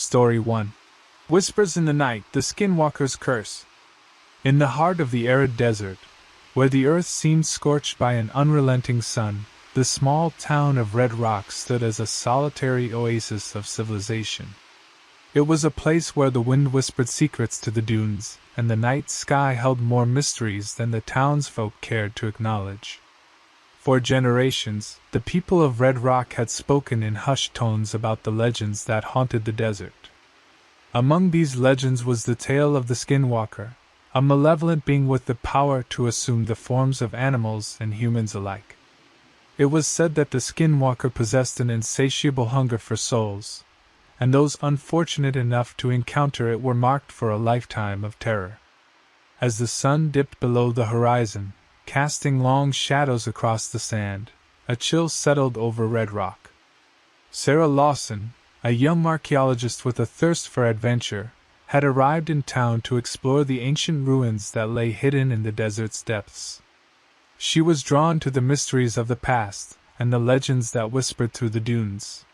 Story 1. Whispers in the Night, the Skinwalker's Curse. In the heart of the arid desert, where the earth seemed scorched by an unrelenting sun, the small town of Red Rock stood as a solitary oasis of civilization. It was a place where the wind whispered secrets to the dunes, and the night sky held more mysteries than the townsfolk cared to acknowledge. For generations, the people of Red Rock had spoken in hushed tones about the legends that haunted the desert. Among these legends was the tale of the Skinwalker, a malevolent being with the power to assume the forms of animals and humans alike. It was said that the Skinwalker possessed an insatiable hunger for souls, and those unfortunate enough to encounter it were marked for a lifetime of terror. As the sun dipped below the horizon, casting long shadows across the sand, a chill settled over Red Rock. Sarah Lawson, a young archaeologist with a thirst for adventure, had arrived in town to explore the ancient ruins that lay hidden in the desert's depths. She was drawn to the mysteries of the past and the legends that whispered through the dunes.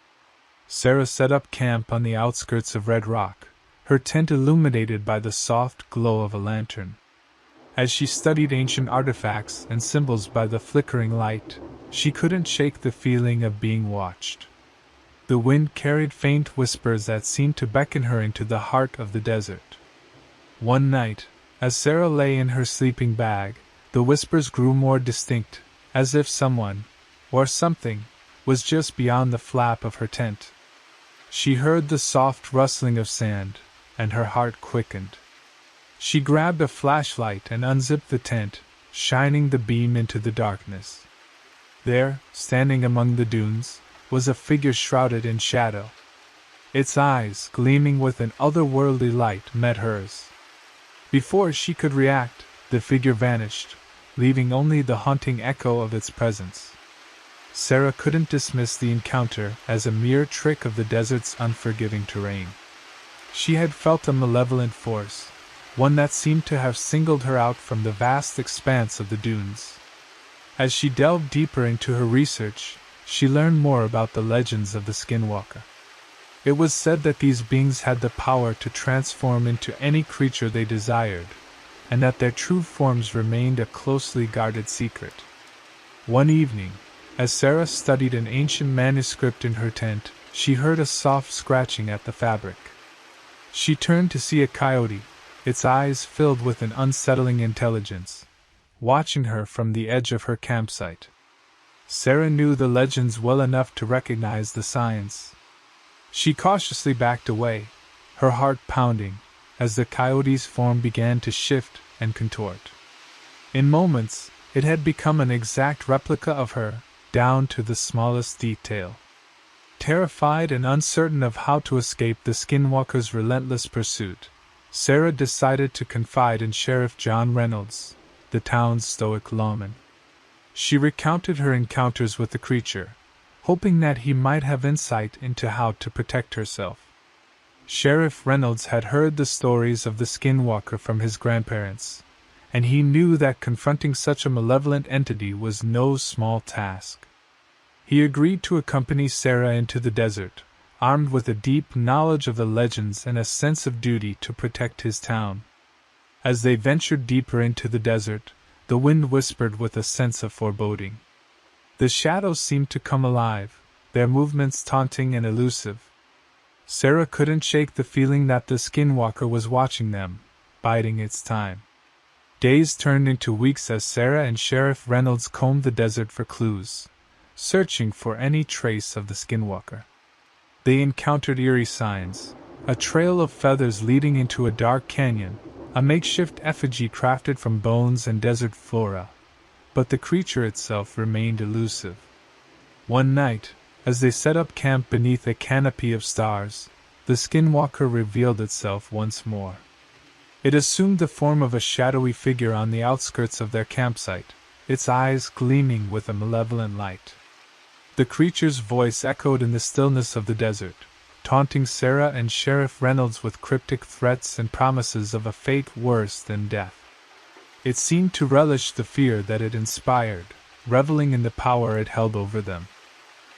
Sarah set up camp on the outskirts of Red Rock, her tent illuminated by the soft glow of a lantern. As she studied ancient artifacts and symbols by the flickering light, she couldn't shake the feeling of being watched. The wind carried faint whispers that seemed to beckon her into the heart of the desert. One night, as Sarah lay in her sleeping bag, the whispers grew more distinct, as if someone, or something, was just beyond the flap of her tent. She heard the soft rustling of sand, and her heart quickened. She grabbed a flashlight and unzipped the tent, shining the beam into the darkness. There, standing among the dunes, was a figure shrouded in shadow. Its eyes, gleaming with an otherworldly light, met hers. Before she could react, the figure vanished, leaving only the haunting echo of its presence. Sarah couldn't dismiss the encounter as a mere trick of the desert's unforgiving terrain. She had felt a malevolent force, one that seemed to have singled her out from the vast expanse of the dunes. As she delved deeper into her research, she learned more about the legends of the Skinwalker. It was said that these beings had the power to transform into any creature they desired, and that their true forms remained a closely guarded secret. One evening, as Sarah studied an ancient manuscript in her tent, she heard a soft scratching at the fabric. She turned to see a coyote, its eyes filled with an unsettling intelligence, watching her from the edge of her campsite. Sarah knew the legends well enough to recognize the signs. She cautiously backed away, her heart pounding, as the coyote's form began to shift and contort. In moments, it had become an exact replica of her, down to the smallest detail. Terrified and uncertain of how to escape the Skinwalker's relentless pursuit, Sarah decided to confide in Sheriff John Reynolds, the town's stoic lawman. She recounted her encounters with the creature, hoping that he might have insight into how to protect herself. Sheriff Reynolds had heard the stories of the Skinwalker from his grandparents, and he knew that confronting such a malevolent entity was no small task. He agreed to accompany Sarah into the desert, armed with a deep knowledge of the legends and a sense of duty to protect his town. As they ventured deeper into the desert, the wind whispered with a sense of foreboding. The shadows seemed to come alive, their movements taunting and elusive. Sarah couldn't shake the feeling that the Skinwalker was watching them, biding its time. Days turned into weeks as Sarah and Sheriff Reynolds combed the desert for clues, searching for any trace of the Skinwalker. They encountered eerie signs, a trail of feathers leading into a dark canyon, a makeshift effigy crafted from bones and desert flora, but the creature itself remained elusive. One night, as they set up camp beneath a canopy of stars, the Skinwalker revealed itself once more. It assumed the form of a shadowy figure on the outskirts of their campsite, its eyes gleaming with a malevolent light. The creature's voice echoed in the stillness of the desert, taunting Sarah and Sheriff Reynolds with cryptic threats and promises of a fate worse than death. It seemed to relish the fear that it inspired, reveling in the power it held over them.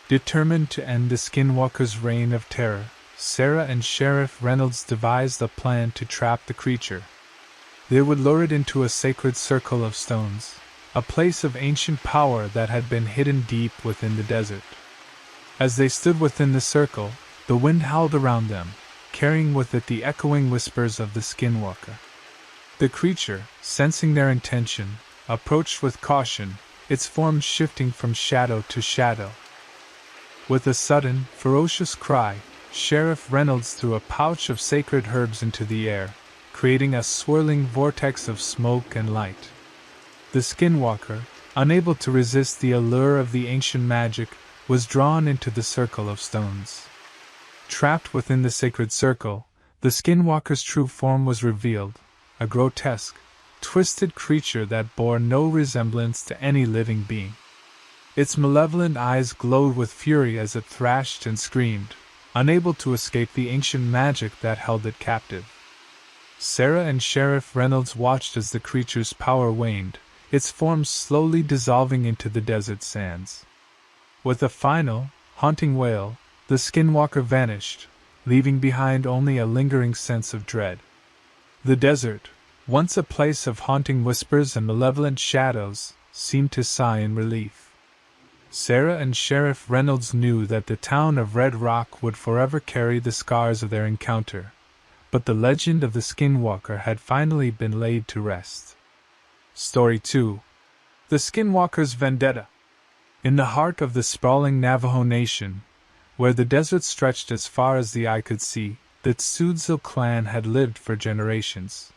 Determined to end the Skinwalker's reign of terror, Sarah and Sheriff Reynolds devised a plan to trap the creature. They would lure it into a sacred circle of stones, a place of ancient power that had been hidden deep within the desert. As they stood within the circle, the wind howled around them, carrying with it the echoing whispers of the Skinwalker. The creature, sensing their intention, approached with caution, its form shifting from shadow to shadow. With a sudden, ferocious cry, Sheriff Reynolds threw a pouch of sacred herbs into the air, creating a swirling vortex of smoke and light. The Skinwalker, unable to resist the allure of the ancient magic, was drawn into the circle of stones. Trapped within the sacred circle, the Skinwalker's true form was revealed, a grotesque, twisted creature that bore no resemblance to any living being. Its malevolent eyes glowed with fury as it thrashed and screamed, unable to escape the ancient magic that held it captive. Sarah and Sheriff Reynolds watched as the creature's power waned, its form slowly dissolving into the desert sands. With a final, haunting wail, the Skinwalker vanished, leaving behind only a lingering sense of dread. The desert, once a place of haunting whispers and malevolent shadows, seemed to sigh in relief. Sarah and Sheriff Reynolds knew that the town of Red Rock would forever carry the scars of their encounter, but the legend of the Skinwalker had finally been laid to rest. Story 2. The Skinwalker's Vendetta. In the heart of the sprawling Navajo Nation, where the desert stretched as far as the eye could see, the Tsudzil clan had lived for generations.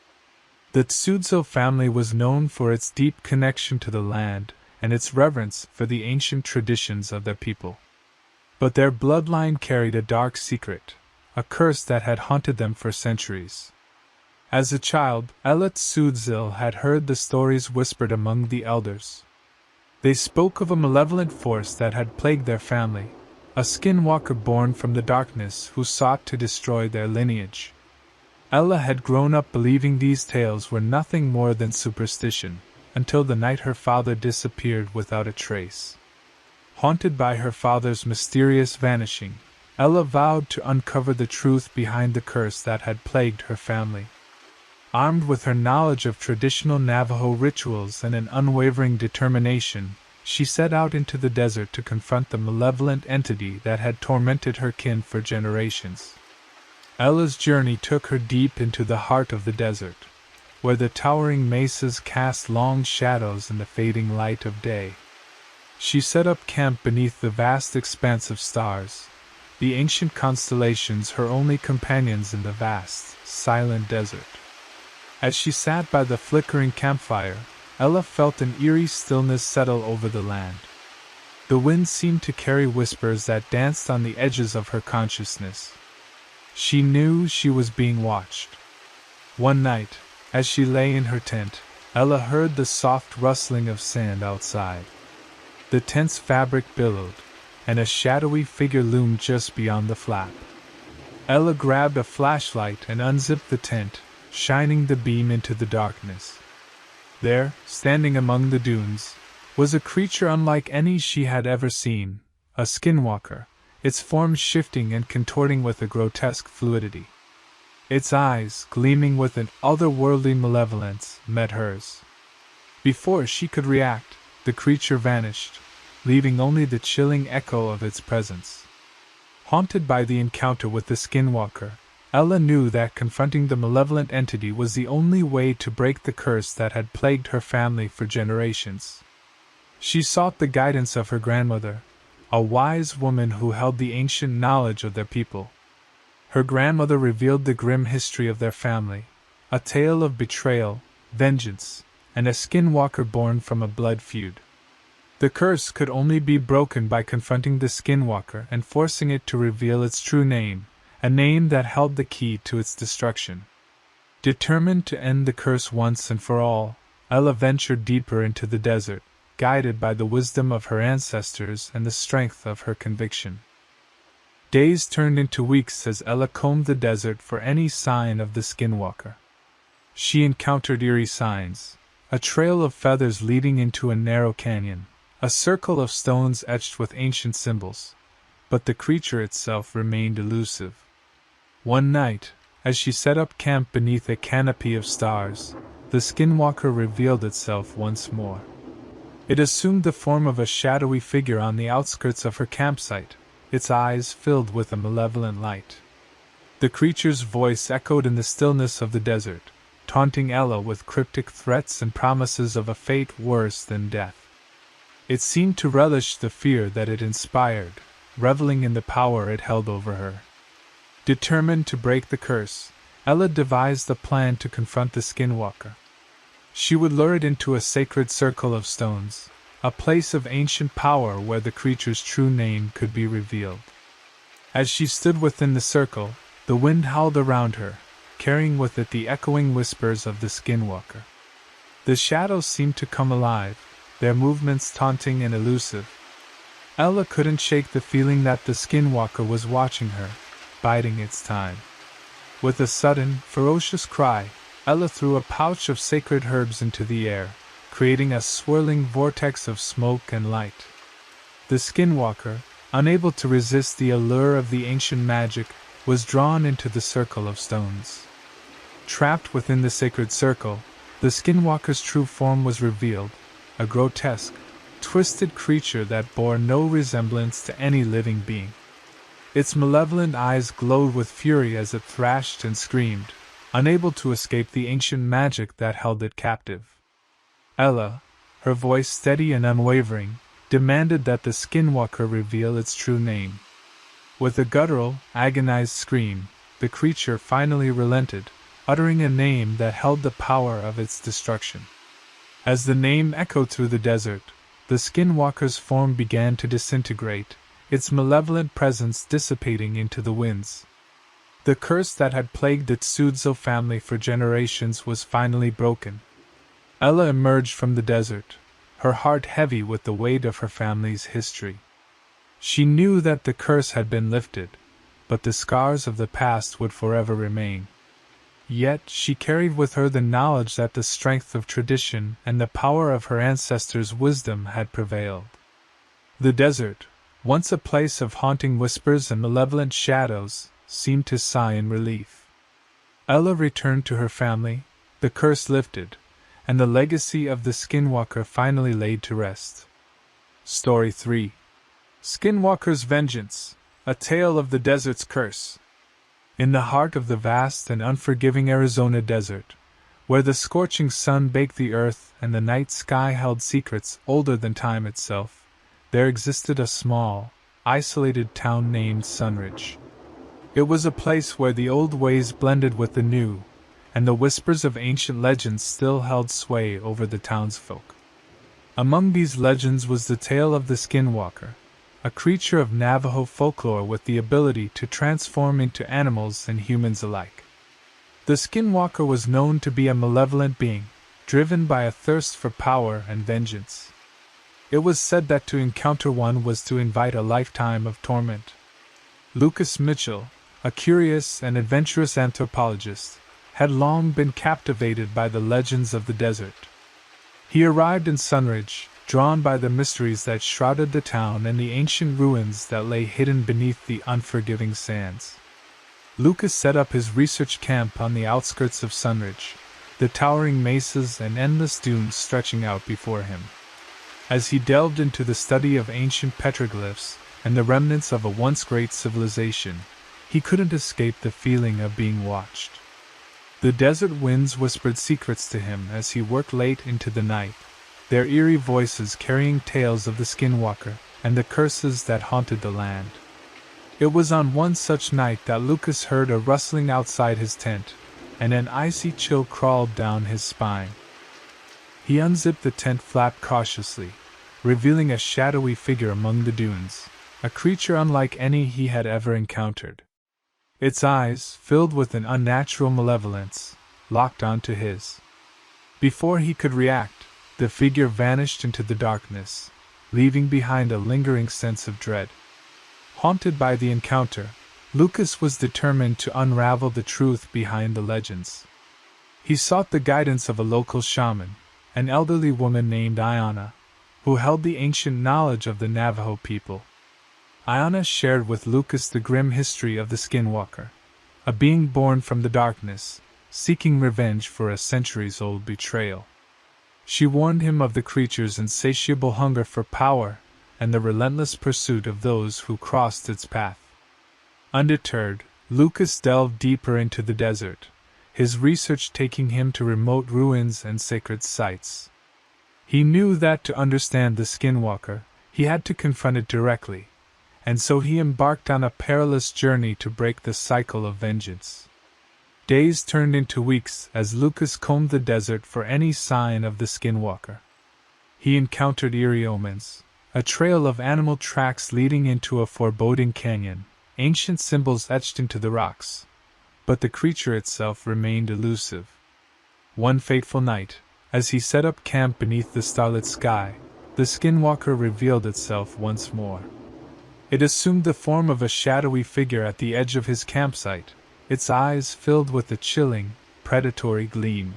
The Tsudzil family was known for its deep connection to the land and its reverence for the ancient traditions of their people. But their bloodline carried a dark secret, a curse that had haunted them for centuries. As a child, Ella Tsudzil had heard the stories whispered among the elders. They spoke of a malevolent force that had plagued their family, a Skinwalker born from the darkness who sought to destroy their lineage. Ella had grown up believing these tales were nothing more than superstition, until the night her father disappeared without a trace. Haunted by her father's mysterious vanishing, Ella vowed to uncover the truth behind the curse that had plagued her family. Armed with her knowledge of traditional Navajo rituals and an unwavering determination, she set out into the desert to confront the malevolent entity that had tormented her kin for generations. Ella's journey took her deep into the heart of the desert, where the towering mesas cast long shadows in the fading light of day. She set up camp beneath the vast expanse of stars, the ancient constellations her only companions in the vast, silent desert. As she sat by the flickering campfire, Ella felt an eerie stillness settle over the land. The wind seemed to carry whispers that danced on the edges of her consciousness. She knew she was being watched. One night, as she lay in her tent, Ella heard the soft rustling of sand outside. The tent's fabric billowed, and a shadowy figure loomed just beyond the flap. Ella grabbed a flashlight and unzipped the tent, shining the beam into the darkness. There, standing among the dunes, was a creature unlike any she had ever seen, a Skinwalker, its form shifting and contorting with a grotesque fluidity. Its eyes, gleaming with an otherworldly malevolence, met hers. Before she could react, the creature vanished, leaving only the chilling echo of its presence. Haunted by the encounter with the Skinwalker, Ella knew that confronting the malevolent entity was the only way to break the curse that had plagued her family for generations. She sought the guidance of her grandmother, a wise woman who held the ancient knowledge of their people. Her grandmother revealed the grim history of their family, a tale of betrayal, vengeance, and a Skinwalker born from a blood feud. The curse could only be broken by confronting the Skinwalker and forcing it to reveal its true name, a name that held the key to its destruction. Determined to end the curse once and for all, Ella ventured deeper into the desert, guided by the wisdom of her ancestors and the strength of her conviction. Days turned into weeks as Ella combed the desert for any sign of the Skinwalker. She encountered eerie signs, a trail of feathers leading into a narrow canyon, a circle of stones etched with ancient symbols, but the creature itself remained elusive. One night, as she set up camp beneath a canopy of stars, the Skinwalker revealed itself once more. It assumed the form of a shadowy figure on the outskirts of her campsite, its eyes filled with a malevolent light. The creature's voice echoed in the stillness of the desert, taunting Ella with cryptic threats and promises of a fate worse than death. It seemed to relish the fear that it inspired, reveling in the power it held over her. Determined to break the curse, Ella devised a plan to confront the Skinwalker. She would lure it into a sacred circle of stones, a place of ancient power where the creature's true name could be revealed. As she stood within the circle, the wind howled around her, carrying with it the echoing whispers of the Skinwalker. The shadows seemed to come alive, their movements taunting and elusive. Ella couldn't shake the feeling that the Skinwalker was watching her, biding its time. With a sudden, ferocious cry, Ella threw a pouch of sacred herbs into the air, creating a swirling vortex of smoke and light. The Skinwalker, unable to resist the allure of the ancient magic, was drawn into the circle of stones. Trapped within the sacred circle, the Skinwalker's true form was revealed, a grotesque, twisted creature that bore no resemblance to any living being. Its malevolent eyes glowed with fury as it thrashed and screamed, unable to escape the ancient magic that held it captive. Ella, her voice steady and unwavering, demanded that the Skinwalker reveal its true name. With a guttural, agonized scream, the creature finally relented, uttering a name that held the power of its destruction. As the name echoed through the desert, the Skinwalker's form began to disintegrate, its malevolent presence dissipating into the winds. The curse that had plagued the Tsudzo family for generations was finally broken. Ella emerged from the desert, her heart heavy with the weight of her family's history. She knew that the curse had been lifted, but the scars of the past would forever remain. Yet she carried with her the knowledge that the strength of tradition and the power of her ancestors' wisdom had prevailed. The desert, once a place of haunting whispers and malevolent shadows, seemed to sigh in relief. Ella returned to her family, the curse lifted, and the legacy of the Skinwalker finally laid to rest. Story 3. Skinwalker's Vengeance, a tale of the desert's curse. In the heart of the vast and unforgiving Arizona desert, where the scorching sun baked the earth and the night sky held secrets older than time itself, there existed a small, isolated town named Sunridge. It was a place where the old ways blended with the new, and the whispers of ancient legends still held sway over the townsfolk. Among these legends was the tale of the Skinwalker, a creature of Navajo folklore with the ability to transform into animals and humans alike. The Skinwalker was known to be a malevolent being, driven by a thirst for power and vengeance. It was said that to encounter one was to invite a lifetime of torment. Lucas Mitchell, a curious and adventurous anthropologist, had long been captivated by the legends of the desert. He arrived in Sunridge, drawn by the mysteries that shrouded the town and the ancient ruins that lay hidden beneath the unforgiving sands. Lucas set up his research camp on the outskirts of Sunridge, the towering mesas and endless dunes stretching out before him. As he delved into the study of ancient petroglyphs and the remnants of a once great civilization, he couldn't escape the feeling of being watched. The desert winds whispered secrets to him as he worked late into the night, their eerie voices carrying tales of the Skinwalker and the curses that haunted the land. It was on one such night that Lucas heard a rustling outside his tent, and an icy chill crawled down his spine. He unzipped the tent flap cautiously, revealing a shadowy figure among the dunes, a creature unlike any he had ever encountered. Its eyes, filled with an unnatural malevolence, locked onto his. Before he could react, the figure vanished into the darkness, leaving behind a lingering sense of dread. Haunted by the encounter, Lucas was determined to unravel the truth behind the legends. He sought the guidance of a local shaman, an elderly woman named Ayana, who held the ancient knowledge of the Navajo people. Ayana shared with Lucas the grim history of the Skinwalker, a being born from the darkness, seeking revenge for a centuries-old betrayal. She warned him of the creature's insatiable hunger for power and the relentless pursuit of those who crossed its path. Undeterred, Lucas delved deeper into the desert, his research taking him to remote ruins and sacred sites. He knew that to understand the Skinwalker, he had to confront it directly, and so he embarked on a perilous journey to break the cycle of vengeance. Days turned into weeks as Lucas combed the desert for any sign of the Skinwalker. He encountered eerie omens, a trail of animal tracks leading into a foreboding canyon, ancient symbols etched into the rocks, but the creature itself remained elusive. One fateful night, as he set up camp beneath the starlit sky, the Skinwalker revealed itself once more. It assumed the form of a shadowy figure at the edge of his campsite, its eyes filled with a chilling, predatory gleam.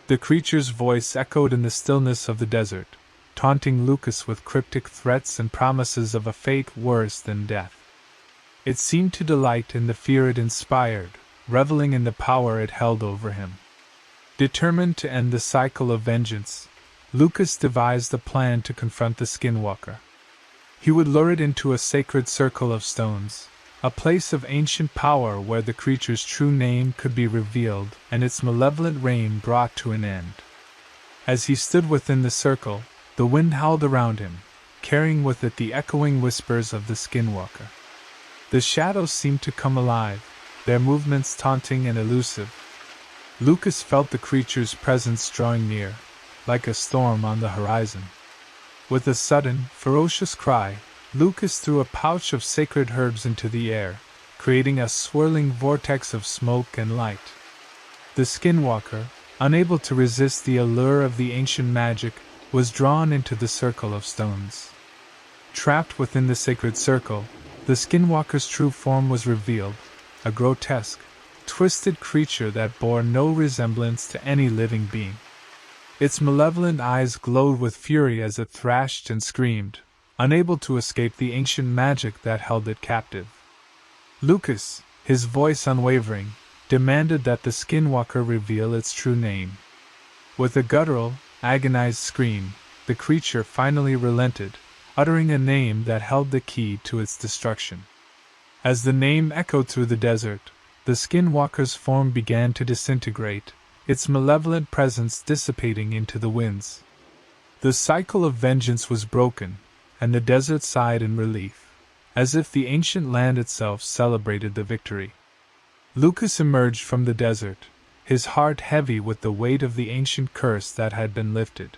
The creature's voice echoed in the stillness of the desert, taunting Lucas with cryptic threats and promises of a fate worse than death. It seemed to delight in the fear it inspired, reveling in the power it held over him. Determined to end the cycle of vengeance, Lucas devised a plan to confront the Skinwalker. He would lure it into a sacred circle of stones, a place of ancient power where the creature's true name could be revealed and its malevolent reign brought to an end. As he stood within the circle, the wind howled around him, carrying with it the echoing whispers of the Skinwalker. The shadows seemed to come alive, their movements taunting and elusive. Lucas felt the creature's presence drawing near, like a storm on the horizon. With a sudden, ferocious cry, Lucas threw a pouch of sacred herbs into the air, creating a swirling vortex of smoke and light. The Skinwalker, unable to resist the allure of the ancient magic, was drawn into the circle of stones. Trapped within the sacred circle, the Skinwalker's true form was revealed, a grotesque, twisted creature that bore no resemblance to any living being. Its malevolent eyes glowed with fury as it thrashed and screamed, unable to escape the ancient magic that held it captive. Lucas, his voice unwavering, demanded that the Skinwalker reveal its true name. With a guttural, agonized scream, the creature finally relented, uttering a name that held the key to its destruction. As the name echoed through the desert, the Skinwalker's form began to disintegrate, its malevolent presence dissipating into the winds. The cycle of vengeance was broken, and the desert sighed in relief, as if the ancient land itself celebrated the victory. Lucas emerged from the desert, his heart heavy with the weight of the ancient curse that had been lifted.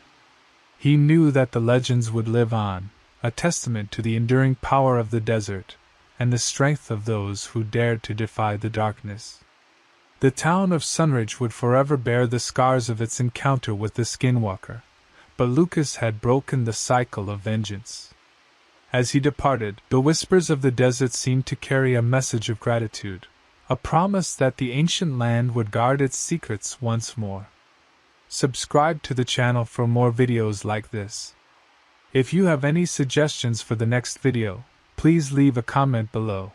He knew that the legends would live on, a testament to the enduring power of the desert, and the strength of those who dared to defy the darkness. The town of Sunridge would forever bear the scars of its encounter with the Skinwalker, but Lucas had broken the cycle of vengeance. As he departed, the whispers of the desert seemed to carry a message of gratitude, a promise that the ancient land would guard its secrets once more. Subscribe to the channel for more videos like this. If you have any suggestions for the next video, please leave a comment below.